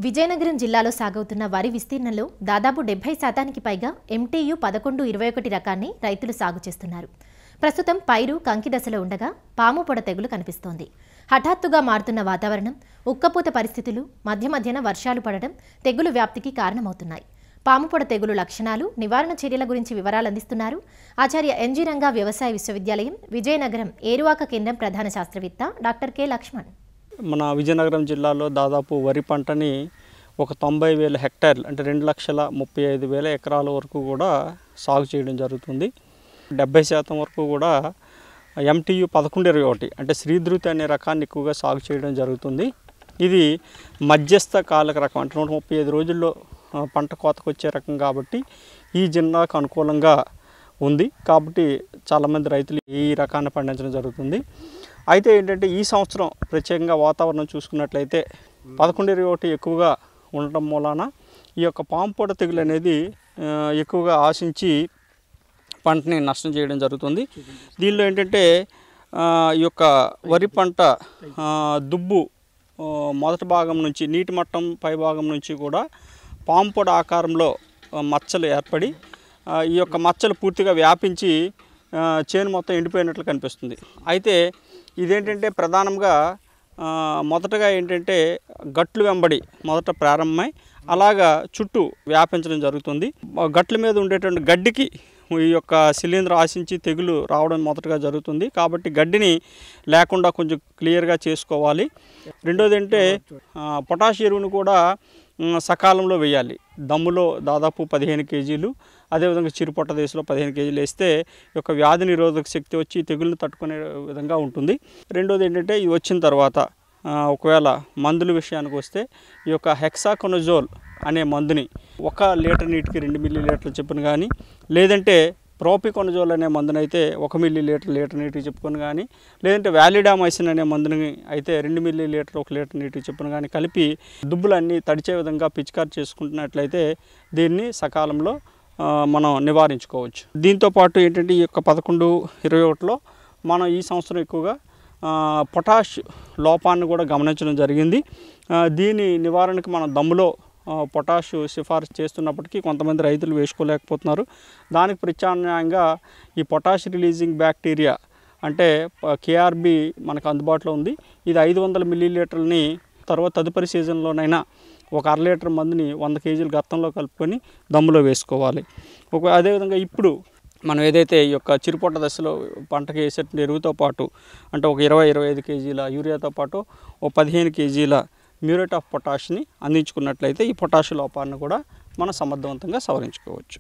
విజయనగరం జిల్లాలో సాగవుతున్న వరి విస్తీర్ణంలో దాదాపు 70% పైగా MTU 1121 రకాన్ని రైతులు సాగు చేస్తున్నారు. ప్రస్తుతం పైరు కంకి దశలో ఉండగా పాము పొడ తెగులు కనిపిస్తోంది. హఠాత్తుగా మారుతున్న వాతావరణం, ఉక్కపోత పరిస్థితులు, మధ్యన వర్షాలు పడడం తెగులు వ్యాప్తికి కారణమవుతున్నాయి. పాము పొడ తెగులు లక్షణాలు, నివారణ చర్యల గురించి వివరాలు అందిస్తున్నారు ఆచార్య ఎన్జీ రంగా వ్యవసాయ విశ్వవిద్యాలయం విజయనగరం ఏరువాక కేంద్రం ప్రధాన శాస్త్రవేత్త డాక్టర్ కె లక్ష్మణ్. మన విజయనగరం జిల్లాలో దాదాపు వరి పంటని ఒక 90,000 హెక్టార్లు అంటే 2,35,000 ఎకరాల వరకు కూడా సాగు చేయడం జరుగుతుంది. 70% వరకు కూడా MTU 1121 అంటే శ్రీధృతి అనే రకాన్ని ఎక్కువగా సాగు చేయడం జరుగుతుంది. ఇది మధ్యస్థ కాలక రకం అంటే 135 రోజుల్లో పంట కోతకు వచ్చే రకం కాబట్టి ఈ జిల్లాకు అనుకూలంగా ఉంది. కాబట్టి చాలామంది రైతులు ఈ రకాన్ని పండించడం జరుగుతుంది. అయితే ఏంటంటే ఈ సంవత్సరం ప్రత్యేకంగా వాతావరణం చూసుకున్నట్లయితే 1121 ఎక్కువగా ఉండటం మూలాన ఈ యొక్క పాము పొడ తెగులు అనేది ఎక్కువగా ఆశించి పంటని నష్టం చేయడం జరుగుతుంది. దీనిలో ఏంటంటే ఈ యొక్క వరి పంట దుబ్బు మొదటి భాగం నుంచి నీటి మట్టం పై భాగం నుంచి కూడా పాము పొడ ఆకారంలో మచ్చలు ఏర్పడి ఈ యొక్క మచ్చలు పూర్తిగా వ్యాపించి చేను మొత్తం ఎండిపోయినట్లు కనిపిస్తుంది. అయితే ఇదేంటంటే ప్రధానంగా మొదటగా ఏంటంటే గట్లు వెంబడి మొదట ప్రారంభమై అలాగా చుట్టూ వ్యాపించడం జరుగుతుంది. గట్ల మీద ఉండేటువంటి గడ్డికి ఈ యొక్క శిలీంధ్రం ఆశించి తెగులు రావడం మొదటగా జరుగుతుంది. కాబట్టి గడ్డిని లేకుండా కొంచెం క్లియర్గా చేసుకోవాలి. రెండోది అంటే పొటాష్ ఎరువును కూడా సకాలంలో వేయాలి. దమ్ములో దాదాపు 15 కేజీలు, అదేవిధంగా చిరుపొట్ట దశలో 15 కేజీలు వేస్తే ఈ యొక్క వ్యాధి నిరోధక శక్తి వచ్చి తెగుళ్ళను తట్టుకునే విధంగా ఉంటుంది. రెండోది ఏంటంటే ఇది వచ్చిన తర్వాత ఒకవేళ మందుల విషయానికి వస్తే ఈ యొక్క హెక్సాకొనజోల్ అనే మందుని 1 లీటర్ నీటికి 2 మిల్లీలీటర్లు చొప్పున కానీ, లేదంటే ప్రోపికొనజోల్ అనే మందునైతే 1 మిల్లీలీటర్ లీటర్ నీటికి చెప్పుకొని కానీ, లేదంటే వ్యాలిడామైసిన్ అనే మందుని అయితే 2 మిల్లీలీటర్ 1 లీటర్ నీటికి చెప్పుకొని కానీ కలిపి దుబ్బులన్నీ తడిచే విధంగా పిచికారి చేసుకుంటున్నట్లయితే దీన్ని సకాలంలో మనం నివారించుకోవచ్చు. దీంతోపాటు ఏంటంటే ఈ యొక్క 1121లో మనం ఈ సంవత్సరం ఎక్కువగా పొటాష్ లోపాన్ని కూడా గమనించడం జరిగింది. దీని నివారణకు మనం దమ్ములో పొటాష్ సిఫారసు చేస్తున్నప్పటికీ కొంతమంది రైతులు వేసుకోలేకపోతున్నారు. దానికి ప్రత్యామ్నాయంగా ఈ పొటాష్ రిలీజింగ్ బ్యాక్టీరియా అంటే KRB మనకు అందుబాటులో ఉంది. ఇది 500 మిల్లీలీటర్లని తదుపరి సీజన్లోనైనా ఒక 1/2 లీటర్ మందుని 100 కేజీలు గత్తంలో కలుపుకొని దమ్ములో వేసుకోవాలి. అదేవిధంగా ఇప్పుడు మనం ఏదైతే ఈ యొక్క చిరుపొట్ట దశలో పంటకి వేసే ఎరువుతో పాటు అంటే ఒక 20-25 కేజీల యూరియాతో పాటు ఒక 15 కేజీల మ్యూరేట్ ఆఫ్ పొటాష్ని అందించుకున్నట్లయితే ఈ పొటాష్ లోపాన్ని కూడా మనం సమర్థవంతంగా సవరించుకోవచ్చు.